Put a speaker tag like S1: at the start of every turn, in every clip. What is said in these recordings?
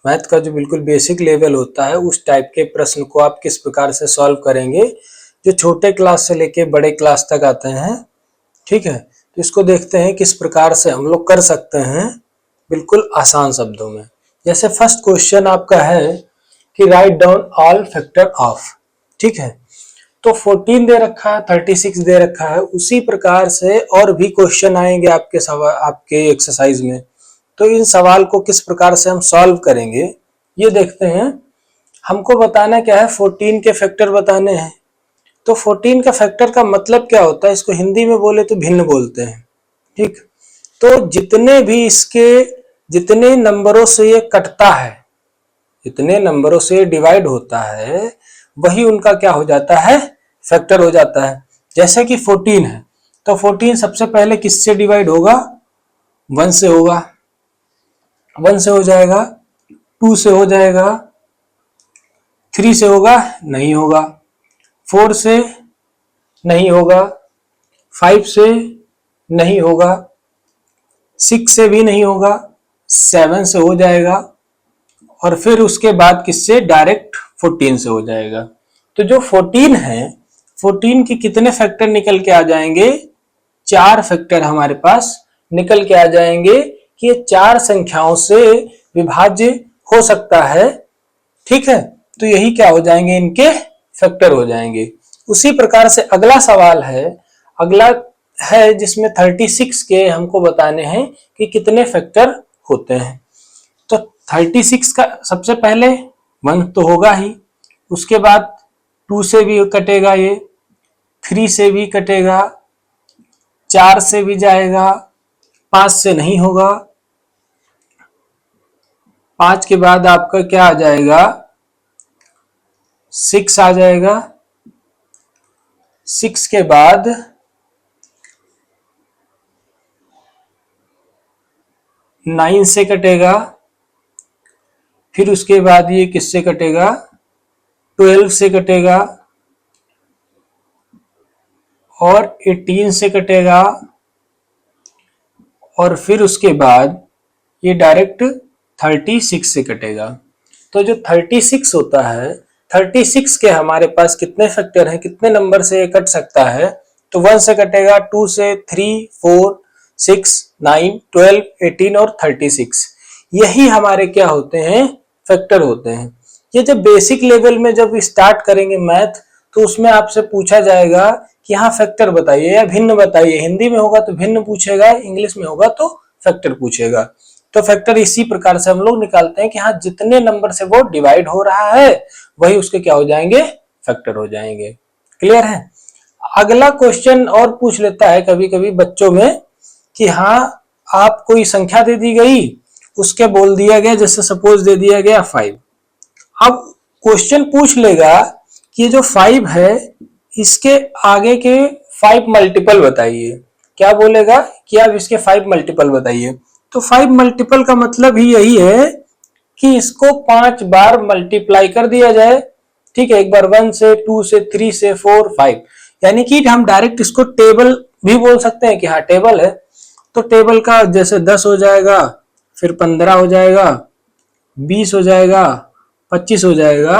S1: Math का जो बिल्कुल बेसिक लेवल होता है उस टाइप के प्रश्न को आप किस प्रकार से सॉल्व करेंगे जो छोटे क्लास से लेके बड़े क्लास तक आते हैं। ठीक है, तो इसको देखते हैं किस प्रकार से हम लोग कर सकते हैं बिल्कुल आसान शब्दों में। जैसे फर्स्ट क्वेश्चन आपका है कि write down all factor of. ठीक है, तो 14 दे रखा है, 36 दे रखा है, उसी प्रकार से और भी क्वेश्चन आएंगे आपके सवाल आपके एक्सरसाइज में। तो इन सवाल को किस प्रकार से हम सॉल्व करेंगे ये देखते हैं। हमको बताना क्या है, 14 के फैक्टर बताने हैं। तो 14 का फैक्टर का मतलब क्या होता है, इसको हिंदी में बोले तो भिन्न बोलते हैं। ठीक, तो जितने भी इसके जितने नंबरों से ये कटता है, जितने नंबरों से डिवाइड होता है, वही उनका क्या हो जाता है, फैक्टर हो जाता है। जैसे कि 14 है तो 14 सबसे पहले किससे डिवाइड होगा, 1 से होगा, 1 से हो जाएगा, 2 से हो जाएगा, 3 से होगा, नहीं होगा, 4 से नहीं होगा, 5 से नहीं होगा, 6 से भी नहीं होगा, 7 से हो जाएगा, और फिर उसके बाद किससे, डायरेक्ट 14 से हो जाएगा। तो जो 14 है, 14 के कितने फैक्टर निकल के आ जाएंगे, 4 फैक्टर हमारे पास निकल के आ जाएंगे कि ये 4 संख्याओं से विभाज्य हो सकता है। ठीक है, तो यही क्या हो जाएंगे, इनके फैक्टर हो जाएंगे। उसी प्रकार से अगला सवाल है, अगला है जिसमें 36 के हमको बताने हैं कि कितने फैक्टर होते हैं। तो 36 का सबसे पहले 1 तो होगा ही, उसके बाद 2 से भी कटेगा, ये 3 से भी कटेगा, 4 से भी जाएगा, 5 से नहीं होगा, 5 के बाद आपका क्या आ जाएगा, 6 आ जाएगा, 6 के बाद 9 से कटेगा, फिर उसके बाद ये किससे कटेगा, 12 से कटेगा, और 18 से कटेगा, और फिर उसके बाद ये डायरेक्ट 36 से कटेगा। तो जो 36 होता है, 36 के हमारे पास कितने फैक्टर हैं, कितने नंबर से ये कट सकता है, तो 1 से कटेगा, 2 से, 3, 4, 6, 9, 12, 18 और 36। यही हमारे क्या होते हैं, फैक्टर होते हैं। ये जब बेसिक लेवल में जब स्टार्ट करेंगे मैथ, तो उसमें आपसे पूछा जाएगा कि हाँ फैक्टर बताइए या भिन्न बताइए। हिंदी में होगा तो भिन्न पूछेगा, इंग्लिश में होगा तो फैक्टर पूछेगा। तो फैक्टर इसी प्रकार से हम लोग निकालते हैं कि हाँ जितने नंबर से वो डिवाइड हो रहा है वही उसके क्या हो जाएंगे, फैक्टर हो जाएंगे। क्लियर है। अगला क्वेश्चन और पूछ लेता है कभी कभी बच्चों में कि हाँ आप कोई संख्या दे दी गई, उसके बोल दिया गया, जैसे सपोज दे दिया गया 5। अब क्वेश्चन पूछ लेगा कि ये जो 5 है इसके आगे के 5 मल्टीपल बताइए। क्या बोलेगा कि आप इसके 5 मल्टीपल बताइए। तो 5 मल्टीपल का मतलब ही यही है कि इसको 5 बार मल्टीप्लाई कर दिया जाए। ठीक है, एक बार 1 से, 2 से, 3 से, 4, 5, यानी कि हम डायरेक्ट इसको टेबल भी बोल सकते हैं कि हाँ टेबल है। तो टेबल का जैसे 10 हो जाएगा, फिर 15 हो जाएगा, 20 हो जाएगा, 25 हो जाएगा,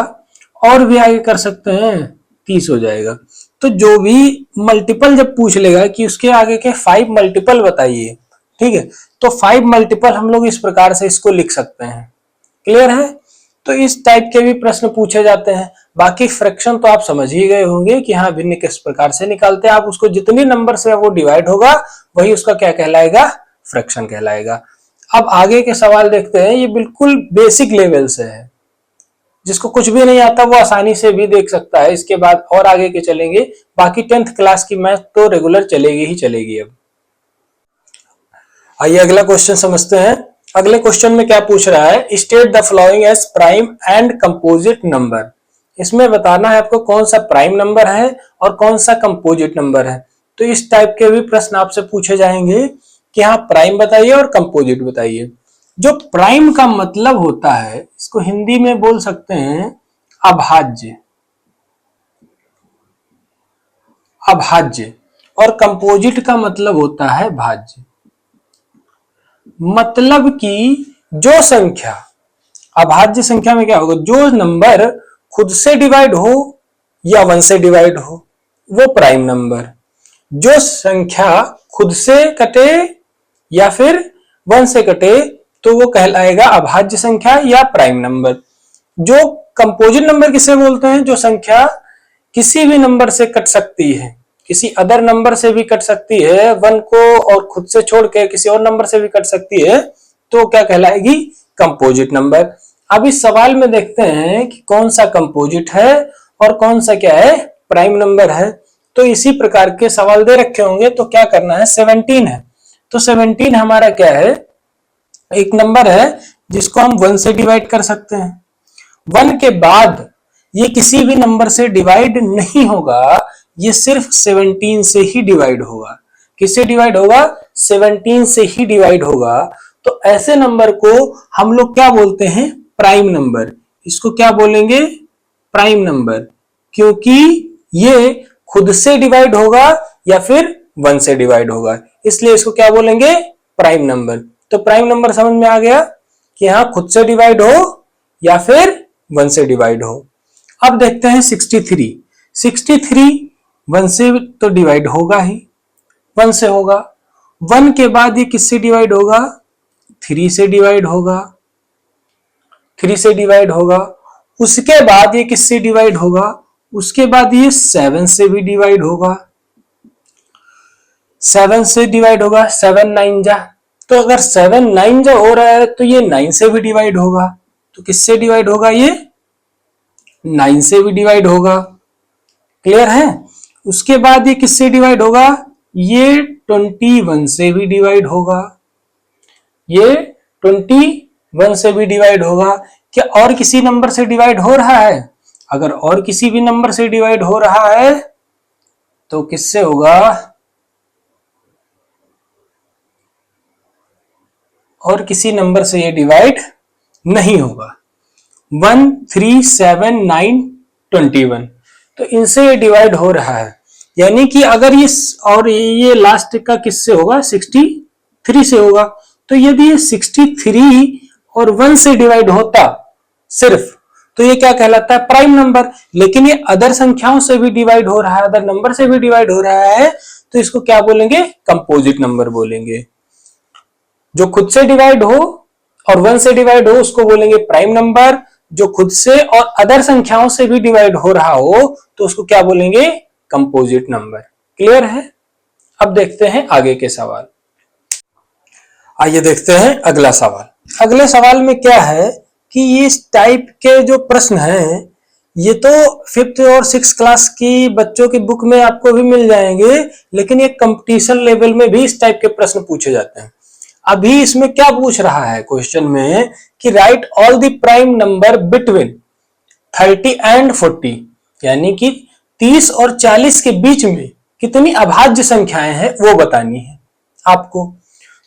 S1: और भी आगे कर सकते हैं, 30 हो जाएगा। तो जो भी मल्टीपल जब पूछ लेगा कि उसके आगे के 5 मल्टीपल बताइए, ठीक है, तो 5 मल्टीपल हम लोग इस प्रकार से इसको लिख सकते हैं। क्लियर है। तो इस टाइप के भी प्रश्न पूछे जाते हैं। बाकी फ्रैक्शन तो आप समझ ही गए होंगे कि हाँ भिन्न किस प्रकार से निकालते हैं। आप उसको जितनी नंबर से वो डिवाइड होगा वही उसका क्या कहलाएगा, फ्रैक्शन कहलाएगा। अब आगे के सवाल देखते हैं। ये बिल्कुल बेसिक लेवल से है, जिसको कुछ भी नहीं आता वो आसानी से भी देख सकता है। इसके बाद और आगे के चलेंगे, बाकी 10th क्लास की मैथ तो रेगुलर चलेगी ही चलेगी। अब आइए अगला क्वेश्चन समझते हैं। अगले क्वेश्चन में क्या पूछ रहा है, state the following as prime and composite number. इसमें बताना है आपको कौन सा प्राइम नंबर है और कौन सा कंपोजिट नंबर है। तो इस टाइप के भी प्रश्न आपसे पूछे जाएंगे कि हाँ प्राइम बताइए और कंपोजिट बताइए। जो प्राइम का मतलब होता है, इसको हिंदी में बोल सकते हैं अभाज्य, अभाज्य, और कंपोजिट का मतलब होता है भाज्य। मतलब कि जो संख्या अभाज्य संख्या में क्या होगा, जो नंबर खुद से डिवाइड हो या 1 से डिवाइड हो वो प्राइम नंबर, जो संख्या खुद से कटे या फिर 1 से कटे तो वो कहलाएगा अभाज्य संख्या या प्राइम नंबर। जो कंपोजिट नंबर किसे बोलते हैं, जो संख्या किसी भी नंबर से कट सकती है, किसी अदर नंबर से भी कट सकती है, 1 को और खुद से छोड़ के किसी और नंबर से भी कट सकती है, तो क्या कहलाएगी, कंपोजिट नंबर। अब इस सवाल में देखते हैं कि कौन सा कंपोजिट है और कौन सा क्या है, प्राइम नंबर है। तो इसी प्रकार के सवाल दे रखे होंगे, तो क्या करना है, 17 है, तो 17 हमारा क्या है, एक नंबर है जिसको हम 1 से डिवाइड कर सकते हैं। 1 के बाद ये किसी भी नंबर से डिवाइड नहीं होगा, ये सिर्फ 17 से ही डिवाइड होगा। किससे डिवाइड होगा, 17 से ही डिवाइड होगा। तो ऐसे नंबर को हम लोग क्या बोलते हैं, प्राइम नंबर। इसको क्या बोलेंगे, प्राइम नंबर, क्योंकि ये खुद से डिवाइड होगा या फिर 1 से डिवाइड होगा, इसलिए इसको क्या बोलेंगे, प्राइम नंबर। तो प्राइम नंबर समझ में आ गया कि हाँ खुद से डिवाइड हो या फिर 1 से डिवाइड हो। अब देखते हैं 63। 63 1 से तो डिवाइड होगा ही, 1 से होगा। 1 के बाद ये किससे डिवाइड होगा, 3 से डिवाइड होगा, 3 से डिवाइड होगा। उसके बाद ये किससे डिवाइड होगा, उसके बाद ये 7 से भी डिवाइड होगा, 7 से डिवाइड होगा, 7 9 जा, तो अगर 7 9 जा हो रहा है तो ये 9 से भी डिवाइड होगा। तो किससे डिवाइड होगा, ये 9 से भी डिवाइड होगा। क्लियर है। उसके बाद ये किससे डिवाइड होगा, ये 21 से भी डिवाइड होगा, ये 21 से भी डिवाइड होगा। क्या और किसी नंबर से डिवाइड हो रहा है, अगर और किसी भी नंबर से डिवाइड हो रहा है तो किससे होगा, और किसी नंबर से ये डिवाइड नहीं होगा। 1 3 7 9 21, तो इनसे ये डिवाइड हो रहा है। यानी कि अगर ये और ये लास्ट का किससे होगा, 63 से होगा। तो यदि ये 63 और 1 से डिवाइड होता सिर्फ, तो ये क्या कहलाता है, प्राइम नंबर। लेकिन ये अदर संख्याओं से भी डिवाइड हो रहा है, अदर नंबर से भी डिवाइड हो रहा है, तो इसको क्या बोलेंगे, कंपोजिट नंबर बोलेंगे। जो खुद से डिवाइड हो और 1 से डिवाइड हो उसको बोलेंगे प्राइम नंबर, जो खुद से और अदर संख्याओं से भी डिवाइड हो रहा हो तो उसको क्या बोलेंगे, कंपोजिट नंबर। क्लियर है। अब देखते हैं आगे के सवाल। आइए देखते हैं अगला सवाल। अगले सवाल में क्या है कि इस टाइप के जो प्रश्न हैं ये तो 5th और 6th क्लास की बच्चों की बुक में आपको भी मिल जाएंगे, लेकिन ये कंपटीशन लेवल में भी इस टाइप के प्रश्न पूछे जाते हैं। अभी इसमें क्या पूछ रहा है क्वेश्चन में कि right all the prime number between 30 and 40, यानी कि 30 और 40 के बीच में कितनी अभाज्य संख्याएं हैं वो बतानी है आपको।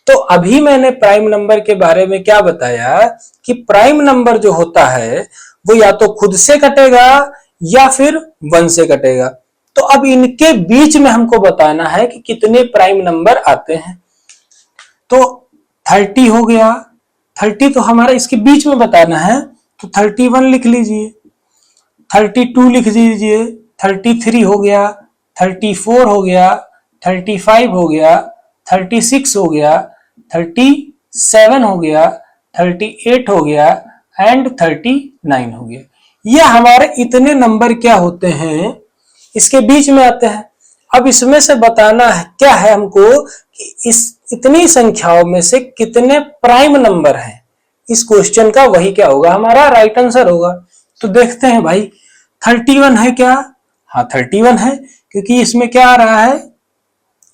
S1: तो अभी मैंने प्राइम नंबर के बारे में क्या बताया कि प्राइम नंबर जो होता है वो या तो खुद से कटेगा या फिर 1 से कटेगा। तो अब इनके बीच में हमको बताना है कि कितने प्राइम नंबर आते हैं। तो 30 हो गया, 30 तो हमारा इसके बीच में बताना है, तो 31 लिख लीजिए, 32 लिख लीजिए, 33 हो गया, 34 हो गया, 35 हो गया, 36 हो गया, 37 हो गया, 38 हो गया एंड 39 हो गया। ये हमारे इतने नंबर क्या होते हैं, इसके बीच में आते हैं। अब इसमें से बताना है क्या है हमको कि इस इतनी संख्याओं में से कितने प्राइम नंबर हैं। इस क्वेश्चन का वही क्या होगा, हमारा राइट आंसर होगा। तो देखते हैं भाई 31 है क्या, हाँ 31 है, क्योंकि इसमें क्या आ रहा है,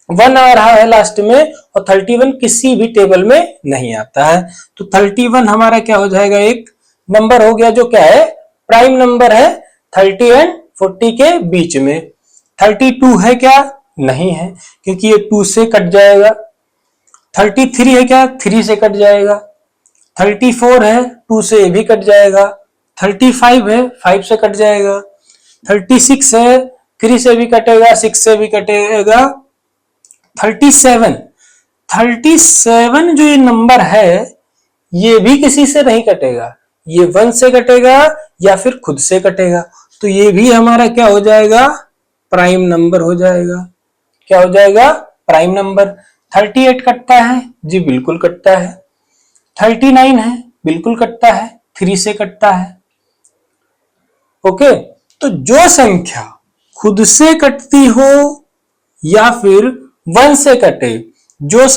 S1: 1 आ रहा है लास्ट में, और 31 किसी भी टेबल में नहीं आता है। तो 31 हमारा क्या हो जाएगा, एक नंबर हो गया जो क्या है, प्राइम नंबर है 30 एंड 40 के बीच में। 32 है क्या, नहीं है, क्योंकि ये 2 से कट जाएगा। 33 है क्या, 3 से कट जाएगा। 34 है, 2 से ये भी कट जाएगा। 35 है, 5 से कट जाएगा। 36 है, 3 से भी कटेगा, 6 से भी कटेगा। 37 जो ये नंबर है ये भी किसी से नहीं कटेगा, ये 1 से कटेगा या फिर खुद से कटेगा, तो ये भी हमारा क्या हो जाएगा, प्राइम नंबर हो जाएगा। क्या हो जाएगा, प्राइम नंबर। 38 कटता है जी, बिल्कुल कटता है। 39 है, बिल्कुल कटता है, 3 से कटता है। ओके, तो जो संख्या खुद से कटती हो या फिर 1 से कटे, जो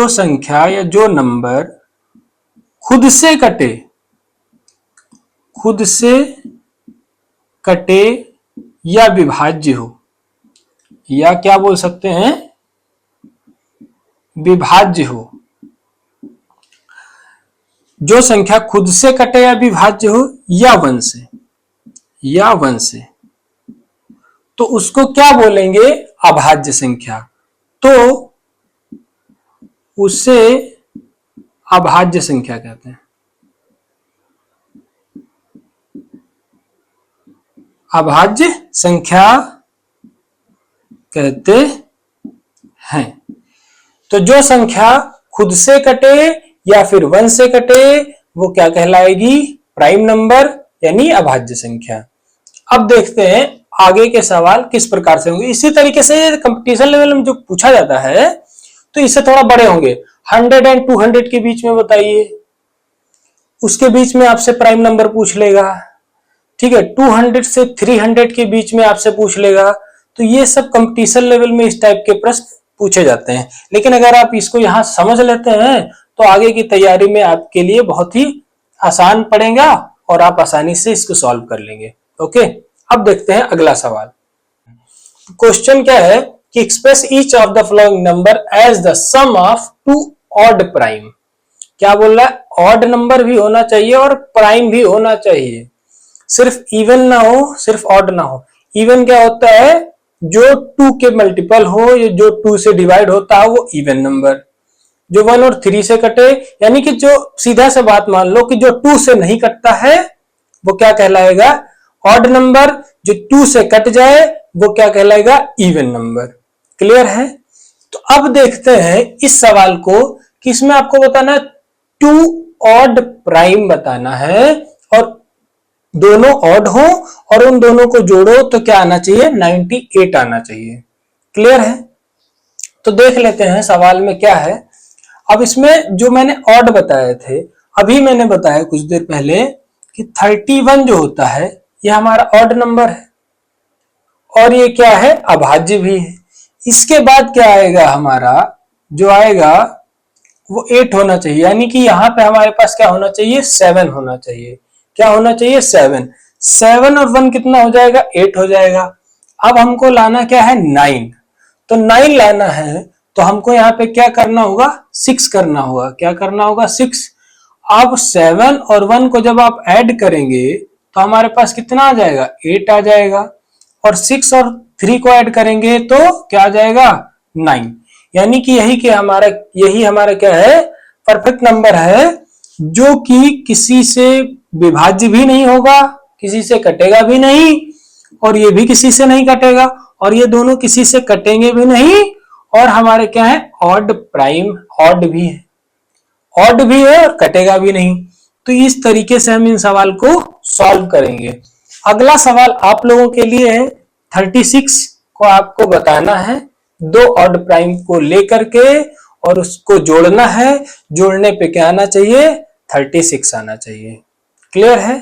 S1: संख्या या जो नंबर खुद से कटे या विभाज्य हो, या क्या बोल सकते हैं, विभाज्य हो। जो संख्या खुद से कटे या विभाज्य हो या 1 से, तो उसको क्या बोलेंगे, अभाज्य संख्या। तो उसे अभाज्य संख्या कहते हैं। अभाज्य संख्या कहते हैं। तो जो संख्या खुद से कटे या फिर 1 से कटे वो क्या कहलाएगी, प्राइम नंबर यानी अभाज्य संख्या। अब देखते हैं आगे के सवाल किस प्रकार से होंगे। इसी तरीके से कंपटीशन लेवल में जो पूछा जाता है तो इससे थोड़ा बड़े होंगे। 100 एंड 200 के बीच में बताइए, उसके बीच में आपसे प्राइम नंबर पूछ लेगा। ठीक है, 200 से 300 के बीच में आपसे पूछ लेगा। तो ये सब कंपटीशन लेवल में इस टाइप के प्रश्न पूछे जाते हैं। लेकिन अगर आप इसको यहां समझ लेते हैं तो आगे की तैयारी में आपके लिए बहुत ही आसान पड़ेगा और आप आसानी से इसको सॉल्व कर लेंगे। ओके, अब देखते हैं अगला सवाल। क्वेश्चन क्या है कि express each of the following number as the sum of 2 odd prime. क्या बोल रहा है, ऑड नंबर भी होना चाहिए और प्राइम भी होना चाहिए। सिर्फ इवन ना हो, सिर्फ ऑड ना हो। इवन क्या होता है, जो 2 के मल्टीपल हो या जो 2 से डिवाइड होता है वो इवन नंबर। जो 1 और 3 से कटे, यानी कि जो सीधा से बात मान लो कि जो 2 से नहीं कटता है वो क्या कहलाएगा, ऑड नंबर। जो 2 से कट जाए वो क्या कहलाएगा, इवन नंबर। क्लियर है। तो अब देखते हैं इस सवाल को कि इसमें आपको बताना है 2 ऑड प्राइम बताना है और दोनों ऑड हो और उन दोनों को जोड़ो तो क्या आना चाहिए, 98 आना चाहिए। क्लियर है। तो देख लेते हैं सवाल में क्या है। अब इसमें जो मैंने ऑड बताए थे, अभी मैंने बताया कुछ देर पहले कि 31 जो होता है ये हमारा ऑड नंबर है और ये क्या है, अभाज्य भी है। इसके बाद क्या आएगा, हमारा जो आएगा वो 8 होना चाहिए, यानी कि यहाँ पे हमारे पास क्या होना चाहिए, 7 होना चाहिए। क्या होना चाहिए, 7। 7 और 1 कितना हो जाएगा, 8 हो जाएगा। अब हमको लाना क्या है, 9। तो 9 लाना है तो हमको यहाँ पे क्या करना होगा, 6 करना होगा। क्या करना होगा, 6। अब 7 और 1 को जब आप ऐड करेंगे तो हमारे पास कितना आ जाएगा, 8 आ जाएगा। और 6 और 3 को ऐड करेंगे तो क्या आ जाएगा, 9। यानी कि यही हमारा क्या है, परफेक्ट नंबर है, जो कि किसी से विभाज्य भी नहीं होगा, किसी से कटेगा भी नहीं और ये भी किसी से नहीं कटेगा और ये दोनों किसी से कटेंगे भी नहीं। और हमारे क्या है, ऑड प्राइम, ऑड भी है और कटेगा भी नहीं। तो इस तरीके से हम इन सवाल को सॉल्व करेंगे। अगला सवाल आप लोगों के लिए है 36 को आपको बताना है 2 ऑड प्राइम को लेकर के और उसको जोड़ना है। जोड़ने पे क्या आना चाहिए, 36 आना चाहिए। क्लियर है।